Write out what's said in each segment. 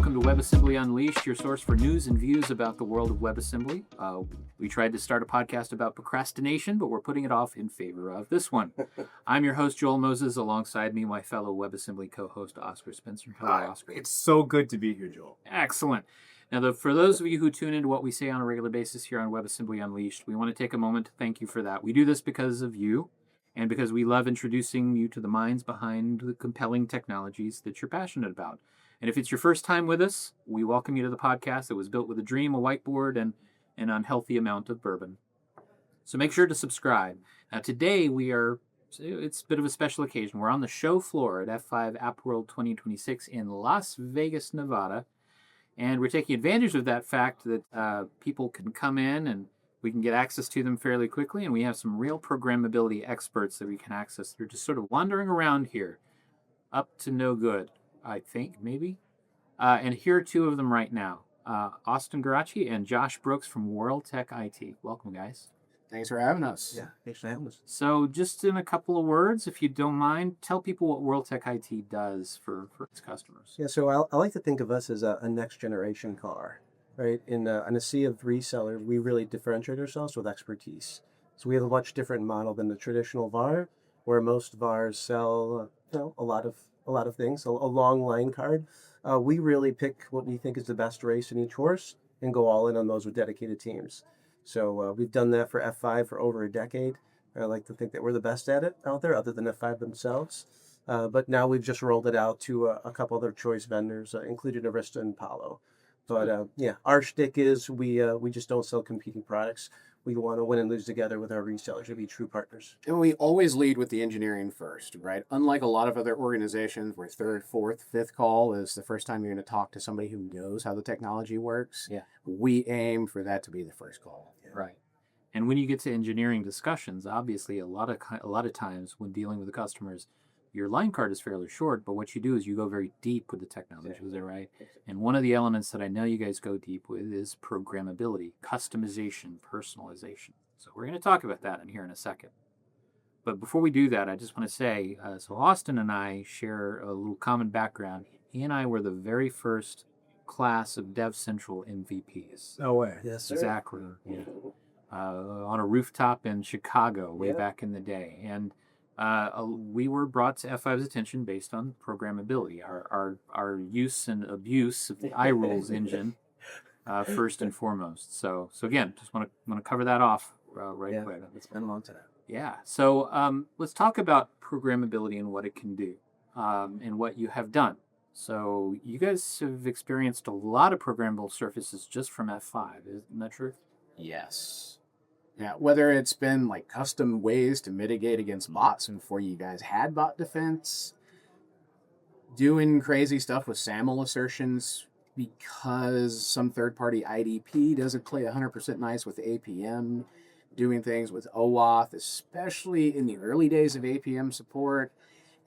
welcome to WebAssembly Unleashed, your source for news and views about the world of WebAssembly. We tried to start a podcast about procrastination, but we're putting it off in favor of this one. I'm your host, Joel Moses. Alongside me, my fellow WebAssembly co-host, Oscar Spencer. Hello, Oscar. It's so good to be here, Joel. Excellent. Now, for those of you who tune into what we say on a regular basis here on WebAssembly Unleashed, we want to take a moment to thank you for that. We do this because of you, and because we love introducing you to the minds behind the compelling technologies that you're passionate about. And if it's your first time with us, we welcome you to the podcast that was built with a dream, a whiteboard, and an unhealthy amount of bourbon. So make sure to subscribe. Now today it's a bit of a special occasion. We're on the show floor at F5 AppWorld 2026 in Las Vegas, Nevada. And we're taking advantage of that fact that people can come in and we can get access to them fairly quickly. And we have some real programmability experts that we can access. They're just sort of wandering around here, up to no good. I think, maybe. And here are two of them right now. Austin Geraci and Josh Brooks from WorldTech IT. Welcome, guys. Thanks for having us. Yeah, thanks for having us. So just in a couple of words, if you don't mind, tell people what WorldTech IT does for its customers. Yeah, so I like to think of us as a next generation car, right? In a sea of resellers, we really differentiate ourselves with expertise. So we have a much different model than the traditional VAR, where most VARs sell a lot of things, a long line card. We really pick what we think is the best race in each horse and go all in on those with dedicated teams. So we've done that for F5 for over a decade. I like to think that we're the best at it out there, other than F5 themselves. But now we've just rolled it out to a couple other choice vendors, including Arista and Palo. But our shtick is we just don't sell competing products. We want to win and lose together with our resellers to be true partners. And we always lead with the engineering first, right? Unlike a lot of other organizations where third, fourth, fifth call is the first time you're going to talk to somebody who knows how the technology works. Yeah. We aim for that to be the first call. Yeah. Right. And when you get to engineering discussions, obviously a lot of times when dealing with the customers, your line card is fairly short, but what you do is you go very deep with the technology, is that right? And one of the elements that I know you guys go deep with is programmability, customization, personalization. So we're going to talk about that in here in a second. But before we do that, I just want to say, so Austin and I share a little common background. He and I were the very first class of DevCentral MVPs. No way. Yes, sir. Exactly. Yeah. On a rooftop in Chicago way back in the day. And we were brought to F5's attention based on programmability, our use and abuse of the iRules engine, first and foremost. So again, just want to cover that off right quick. It's been a long time. Yeah. So let's talk about programmability and what it can do, and what you have done. So you guys have experienced a lot of programmable surfaces just from F5, isn't that true? Yes. Yeah, whether it's been like custom ways to mitigate against bots before you guys had bot defense, doing crazy stuff with SAML assertions because some third-party IDP doesn't play 100% nice with APM, doing things with OAuth, especially in the early days of APM support,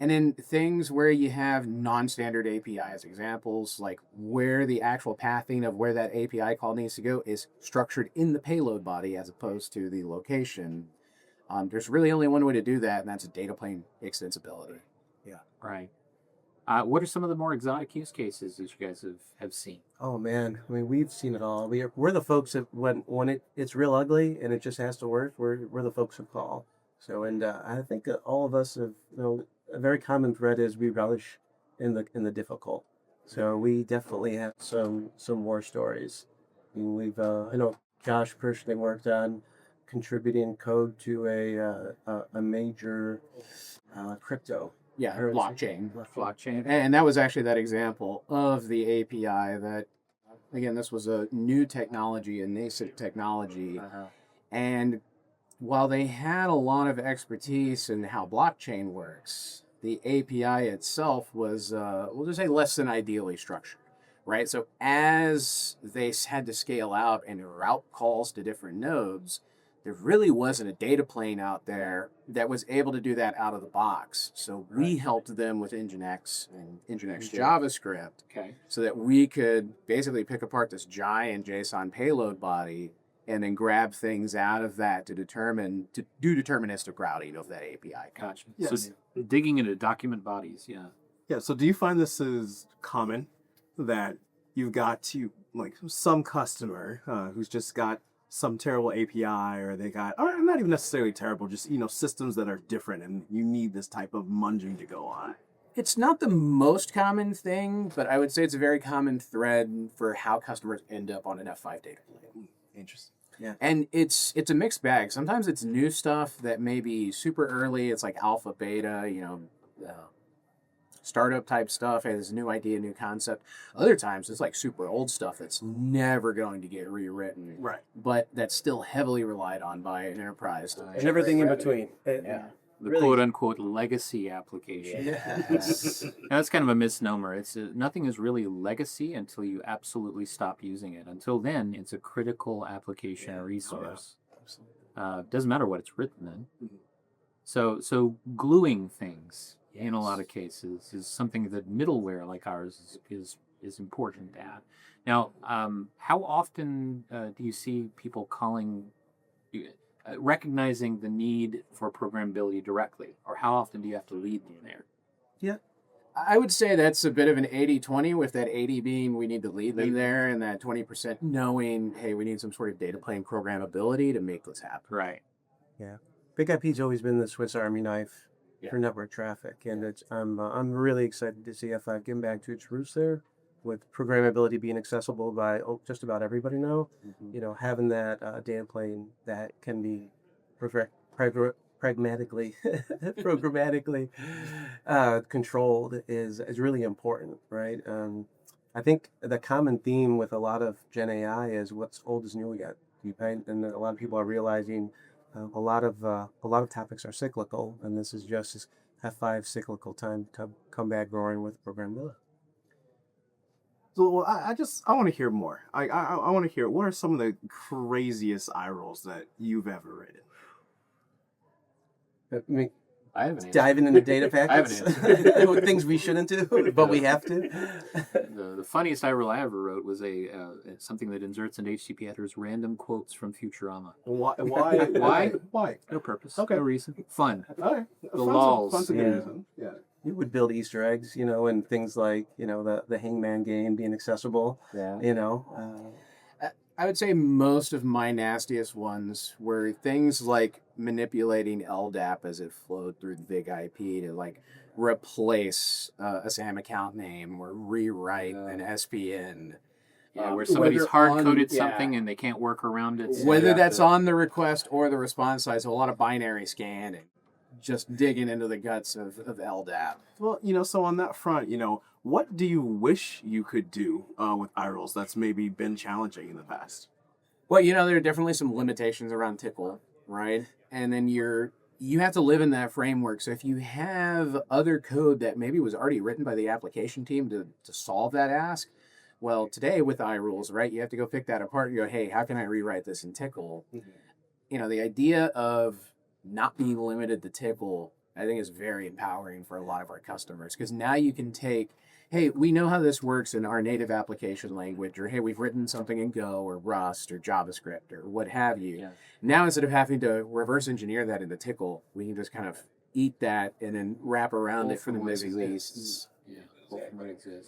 and in things where you have non-standard APIs, examples like where the actual pathing of where that API call needs to go is structured in the payload body as opposed to the location. There's really only one way to do that, and that's a data plane extensibility. Yeah. Right. What are some of the more exotic use cases that you guys have seen? Oh man, I mean we've seen it all. We're the folks that when it's real ugly and it just has to work. We're the folks who call. So I think all of us have a very common thread is we relish in the difficult. So we definitely have some war stories. I mean, I know Josh personally worked on contributing code to a major crypto. Yeah, blockchain. Blockchain. And that was actually that example of the API that, again, this was a new technology, a nascent technology. And while they had a lot of expertise in how blockchain works, the API itself was, we'll just say, less than ideally structured, right? So as they had to scale out and route calls to different nodes, there really wasn't a data plane out there that was able to do that out of the box. So we helped them with Nginx and Nginx JavaScript, so that we could basically pick apart this giant JSON payload body and then grab things out of that to do deterministic routing of that API. Gotcha. Yes. So digging into document bodies, yeah. Yeah, so do you find this is common, that you've got like some customer who's just got some terrible API, or they got, or not even necessarily terrible, just systems that are different, and you need this type of munging to go on. It's not the most common thing, but I would say it's a very common thread for how customers end up on an F5 data plane. Interesting. Yeah. And it's a mixed bag. Sometimes it's new stuff that may be super early. It's like alpha, beta, startup type stuff. Hey, there's a new idea, new concept. Other times it's like super old stuff that's never going to get rewritten. Right. But that's still heavily relied on by an enterprise. And everything in between. Yeah. The Really? quote-unquote legacy application. Yes. Now, that's kind of a misnomer. It's nothing is really legacy until you absolutely stop using it. Until then, it's a critical application or resource. Doesn't matter what it's written in. So gluing things in a lot of cases is something that middleware like ours is important at. Now, how often do you see people recognizing the need for programmability directly, or how often do you have to lead them there? Yeah. I would say that's a bit of an 80-20, with that 80 being we need to lead them there, and that 20% knowing, hey, we need some sort of data plane programmability to make this happen. Right. Yeah. Big IP's always been the Swiss Army knife for network traffic, and I'm really excited to see F5 getting back to its roots there, with programmability being accessible by just about everybody now. Having that data plane that can be programmatically controlled is really important, right? I think the common theme with a lot of Gen AI is what's old is new again. And a lot of people are realizing a lot of topics are cyclical, and this is just F5 cyclical time to come back roaring with programmability. So I want to hear more. I want to hear, what are some of the craziest iRules that you've ever written? I mean, I have an answer. diving into data packets, I have an answer. things we shouldn't do, but we have to. The funniest iRule I ever wrote was something that inserts into HTTP headers random quotes from Futurama. Why? Why? No purpose. Okay. No reason. Fun. All right. The lulls. Fun to Yeah. reason. Yeah. You would build Easter eggs, and things like, the hangman game being accessible, I would say most of my nastiest ones were things like manipulating LDAP as it flowed through the big IP to like replace a SAM account name or rewrite an SPN. Where somebody's hard-coded on- something and they can't work around it. so Whether you have that's to- on the request or the response side, so a lot of binary scanning, just digging into the guts of LDAP. Well, so on that front, what do you wish you could do with iRules that's maybe been challenging in the past? Well, there are definitely some limitations around Tickle, right? And then you have to live in that framework. So if you have other code that maybe was already written by the application team to solve that ask, well, today with iRules, right, you have to go pick that apart and go, hey, how can I rewrite this in Tickle? The idea of not being limited to Tickle, I think, is very empowering for a lot of our customers, because now you can take, hey, we know how this works in our native application language, or hey, we've written something in Go or Rust or JavaScript or what have you. Yeah. Now, instead of having to reverse engineer that into Tickle, we can just kind of eat that and then wrap around it for the moving piece.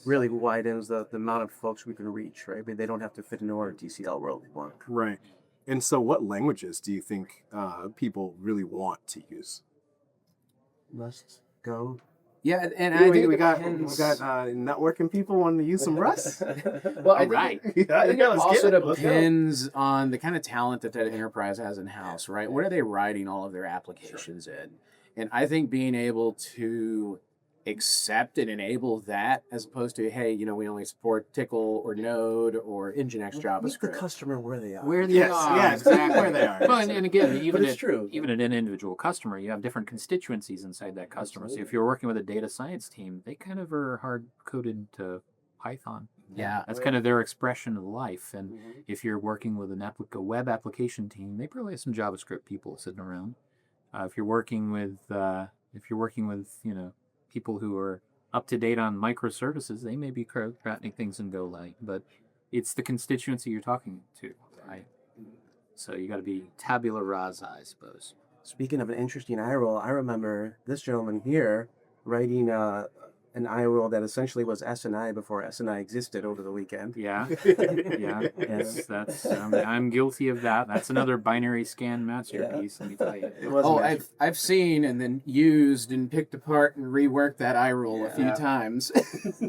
really widens the amount of folks we can reach, right? But they don't have to fit into our DCL world anymore. Right. And so what languages do you think people really want to use? Rust, Go. Yeah, and I think we it got depends. networking people wanting to use some Rust. Well, I right. think it Let's also get it. Let's go. depends on the kind of talent that enterprise has in house, right? What are they writing all of their applications in? And I think being able to accept and enable that, as opposed to, hey, we only support Tickle or Node or Nginx Meet the JavaScript. customer where they are. Where they Yes, are. yes, Exactly. where they are. Well, and again, even it's at, true. even at an individual customer, you have different constituencies inside that customer. So if you're working with a data science team, they kind of are hard-coded to Python. Yeah. That's kind of their expression of life. And if you're working with a web application team, they probably have some JavaScript people sitting around. If you're working with people who are up to date on microservices, they may be crafting things in Golang, but it's the constituency you're talking to, right? So you got to be tabula rasa, I suppose. Speaking of an interesting iRule, I remember this gentleman here writing an iRule that essentially was SNI before SNI existed over the weekend. Yeah, yeah. That's I'm guilty of that. That's another binary scan masterpiece. Let me tell you. It was Oh, a master- I've seen and then used and picked apart and reworked that iRule a few Yeah. times.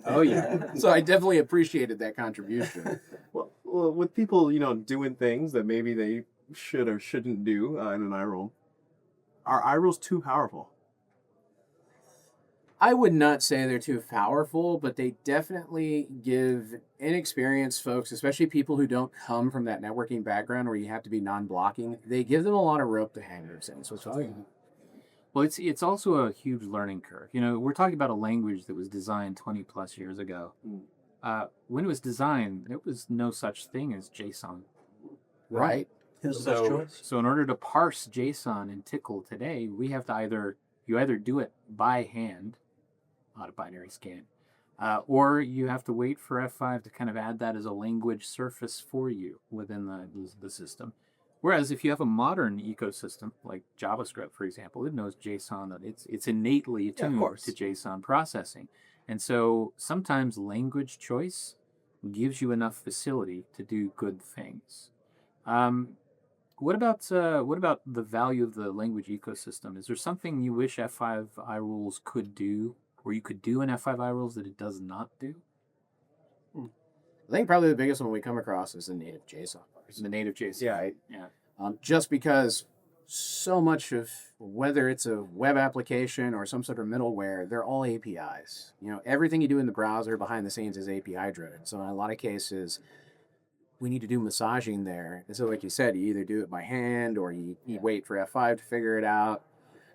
Oh yeah. So I definitely appreciated that contribution. Well, with people, doing things that maybe they should or shouldn't do in an iRule, are iRules too powerful? I would not say they're too powerful, but they definitely give inexperienced folks, especially people who don't come from that networking background where you have to be non-blocking, they give them a lot of rope to hang themselves. So Well, it's also a huge learning curve. We're talking about a language that was designed 20 plus years ago. When it was designed, there was no such thing as JSON. right. His best choice. So in order to parse JSON in Tickle today, we have to either do it by hand, not a binary scan, or you have to wait for F5 to kind of add that as a language surface for you within the system. Whereas if you have a modern ecosystem like JavaScript, for example, it knows JSON, that it's innately attuned to JSON processing. And so sometimes language choice gives you enough facility to do good things. What about the value of the language ecosystem? Is there something you wish F5 iRules could do, or you could do in F5 iRules that it does not do? I think probably the biggest one we come across is the native JSON. The native JSON. Yeah, Right? Yeah. Just because so much of whether it's a web application or some sort of middleware, they're all APIs. Everything you do in the browser behind the scenes is API driven. So in a lot of cases, we need to do massaging there. And so like you said, you either do it by hand or you wait for F5 to figure it out.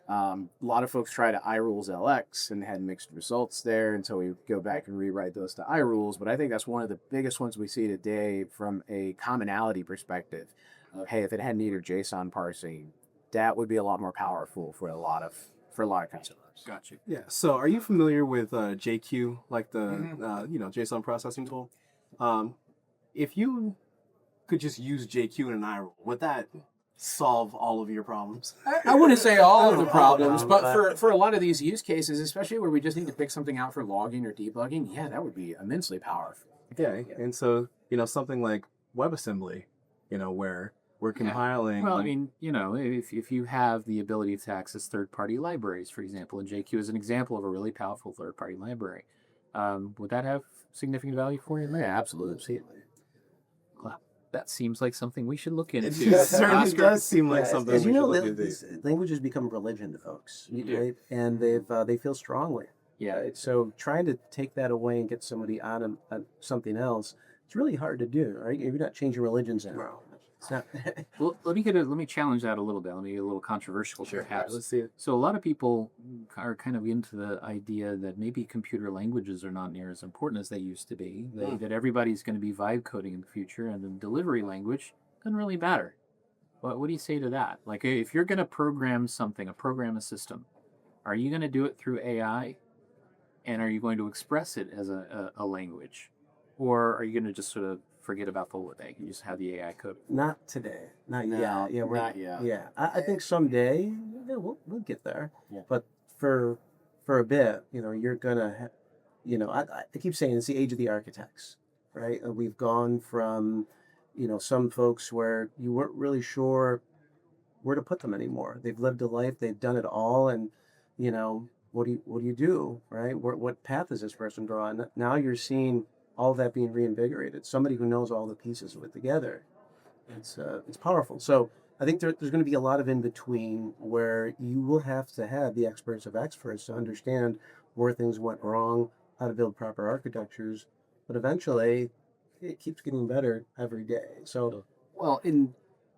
A lot of folks try to iRules LX and had mixed results there until we go back and rewrite those to iRules. But I think that's one of the biggest ones we see today from a commonality perspective. Hey, if it had neater JSON parsing, that would be a lot more powerful for a lot of customers. Gotcha. Yeah. So, are you familiar with JQ, like the JSON processing tool? If you could just use JQ in an iRule, would that solve all of your problems? I wouldn't say all of the problems, No, but for a lot of these use cases, especially where we just need to pick something out for logging or debugging, yeah, that would be immensely powerful. Yeah. And so, something like WebAssembly, where we're compiling. Well, I mean, if you have the ability to access third-party libraries, for example, and JQ is an example of a really powerful third-party library, would that have significant value for you? Yeah, absolutely. Well, that seems like something we should look into. It certainly Oscar? does seem like something As we you should know, look into. these languages become religion to folks, do. right? And they feel strongly. Yeah. So trying to take that away and get somebody on something else, it's really hard to do, right? You're not changing religions now. It's not. Well, let me challenge that a little bit. Let me get a little controversial, perhaps. Let's see it. So a lot of people are kind of into the idea that maybe computer languages are not near as important as they used to be. That everybody's going to be vibe coding in the future, and the delivery language doesn't really matter. What do you say to that? Like, if you're going to program something, program a system, are you going to do it through AI, and are you going to express it as a language, or are you going to just sort of forget about the whole thing? You just have the AI code. Not today. Not No, yet. Yeah, not yet. Yeah, I think someday we'll get there. Yeah. But for a bit, you're gonna, I keep saying it's the age of the architects, right? We've gone from, some folks where you weren't really sure where to put them anymore. They've lived a life, they've done it all, and what do you do, right? What path is this person drawing? Now you're seeing all that being reinvigorated. Somebody who knows all the pieces of it together. It's powerful. So I think there's going to be a lot of in between where you will have to have the experts of experts to understand where things went wrong, how to build proper architectures. But eventually, it keeps getting better every day. So, Well, in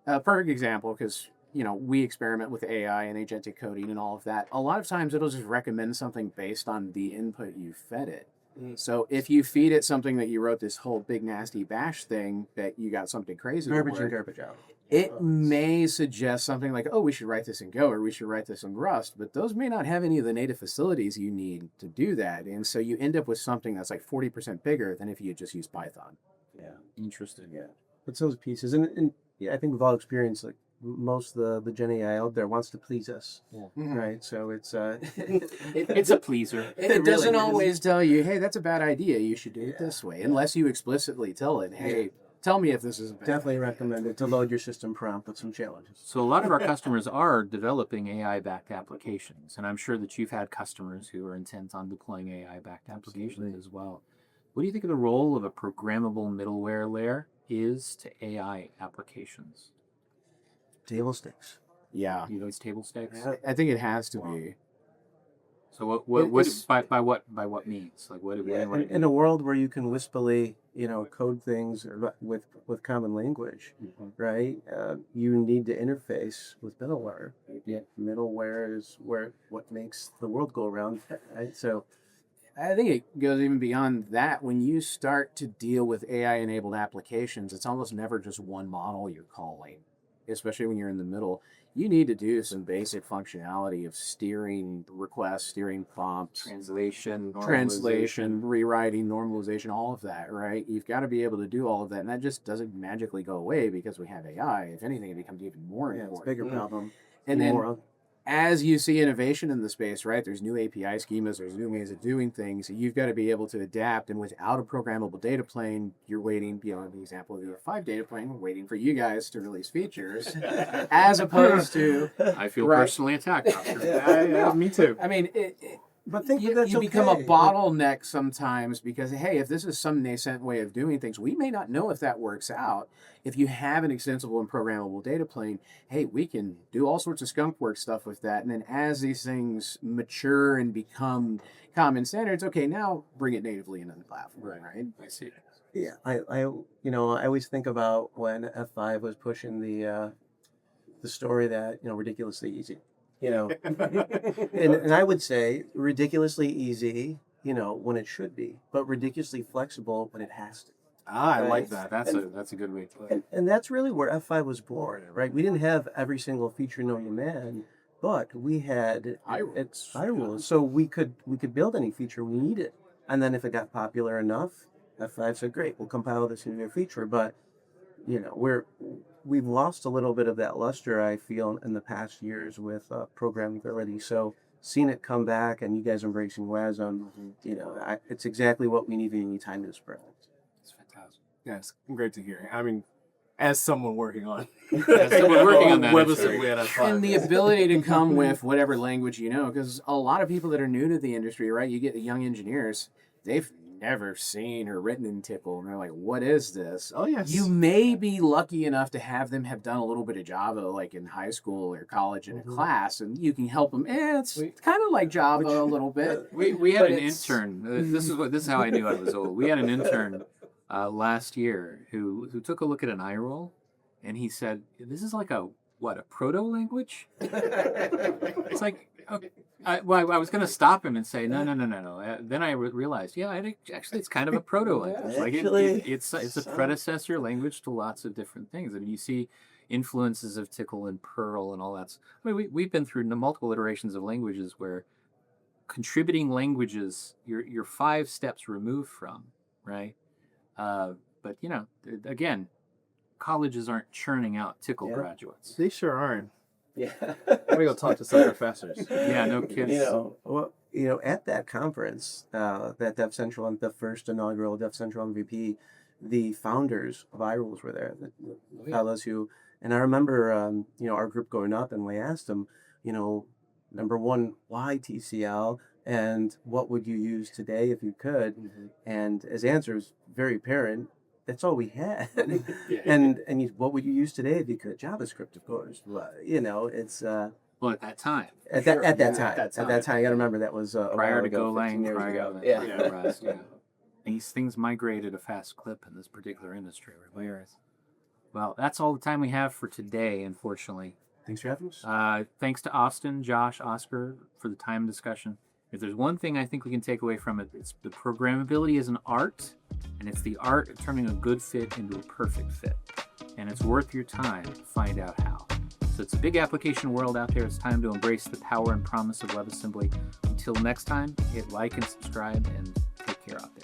a perfect example, because we experiment with AI and agentic coding and all of that. A lot of times it'll just recommend something based on the input you fed it. So if you feed it something that you wrote this whole big nasty bash thing that you got something crazy to garbage in, work, garbage out. it may suggest something like, oh, we should write this in Go or we should write this in Rust, but those may not have any of the native facilities you need to do that. And so you end up with something that's like 40% bigger than if you had just used Python. Yeah. Interesting. Yeah. It's those pieces. And yeah, I think we've all experienced like most of the Gen AI out there wants to please us, right? So it's It's a pleaser. It really doesn't is. always tell you, hey, that's a bad idea. You should do it this way, unless you explicitly tell it, hey, tell me if this is a bad definitely idea. recommended to load your system prompt with some challenges. So a lot of our customers are developing AI-backed applications, and I'm sure that you've had customers who are intent on deploying AI-backed applications as well. What do you think of the role of a programmable middleware layer is to AI applications? Table stakes. Yeah, You know, it's table stakes. I think it has to be. So what's by what means? Like what? In a world where you can wispily, code things with common language, right? You need to interface with middleware. Yeah. Middleware is what makes the world go around, right? So I think it goes even beyond that. When you start to deal with AI-enabled applications, it's almost never just one model you're calling, especially when you're in the middle. You need to do some basic functionality of steering requests, steering prompts, translation, rewriting, normalization, all of that, right? You've got to be able to do all of that, and that just doesn't magically go away because we have AI. If anything, it becomes even more yeah, it's a important. bigger problem. And then More as you see innovation in the space, right, there's new API schemas, there's new ways of doing things. You've got to be able to adapt. And without a programmable data plane, you're waiting, an example of the 5 data plane, we're waiting for you guys to release features, as opposed to... I feel Right. personally attacked. Yeah, me too. I mean, But think you, that's you become a okay. bottleneck sometimes because, hey, if this is some nascent way of doing things, we may not know if that works out. If you have an extensible and programmable data plane, hey, we can do all sorts of skunk work stuff with that. And then as these things mature and become common standards, okay, now bring it natively into the platform, right? I see. Yeah, I always think about when F5 was pushing the story that ridiculously easy, and I would say ridiculously easy, when it should be, but ridiculously flexible when it has to. I like Right. that. That's a good way to put it. And that's really where F5 was born, right? We didn't have every single feature known to man, but we had iRules. iRules, so we could build any feature we needed. And then if it got popular enough, F5 said, "Great, we'll compile this into a feature." But we've lost a little bit of that luster, I feel, in the past years with programmability. So seeing it come back and you guys embracing Wasm, it's exactly what we need anytime in this project. It's fantastic. Yes, great to hear. I mean, as someone working on someone working on that, it's WebAssembly at F5. And the ability to come with whatever language because a lot of people that are new to the industry, right? You get the young engineers, they've never seen or written in Tickle, and they're like, what is this? Oh, yes. You may be lucky enough to have them have done a little bit of Java, like in high school or college in a class, and you can help them. It's kind of like Java a little bit. We had But an it's- intern. This is how I knew I was old. We had an intern last year who took a look at an iRule, and he said, "This is like a proto language." It's like, okay. I was going to stop him and say, no. Then I realized, actually, it's kind of a proto language. Like it's a predecessor language to lots of different things. I mean, you see influences of Tickle and Perl and all that. I mean, we've been through multiple iterations of languages where contributing languages you're 5 steps removed from, right? But again, colleges aren't churning out Tickle graduates. They sure aren't. Yeah. I'm gonna go talk to some professors. Yeah, no kidding. At that conference, that DevCentral, the first inaugural DevCentral MVP, the founders of iRules were there, the fellows who, and I remember, our group going up and we asked them, number one, why TCL, and what would you use today if you could? Mm-hmm. And his answer was very apparent. That's all we had. What would you use today if you could? JavaScript, of course. It's Well, at that time. at that time. I got to remember that was Prior to ago, 15 Golang, years prior ago. to Rust, These things migrate at a fast clip in this particular industry. Well, that's all the time we have for today, unfortunately. Thanks for having us. Thanks to Austin, Josh, Oscar for the time discussion. If there's one thing I think we can take away from it, it's the programmability is an art, and it's the art of turning a good fit into a perfect fit. And it's worth your time to find out how. So it's a big application world out there. It's time to embrace the power and promise of WebAssembly. Until next time, hit like and subscribe, and take care out there.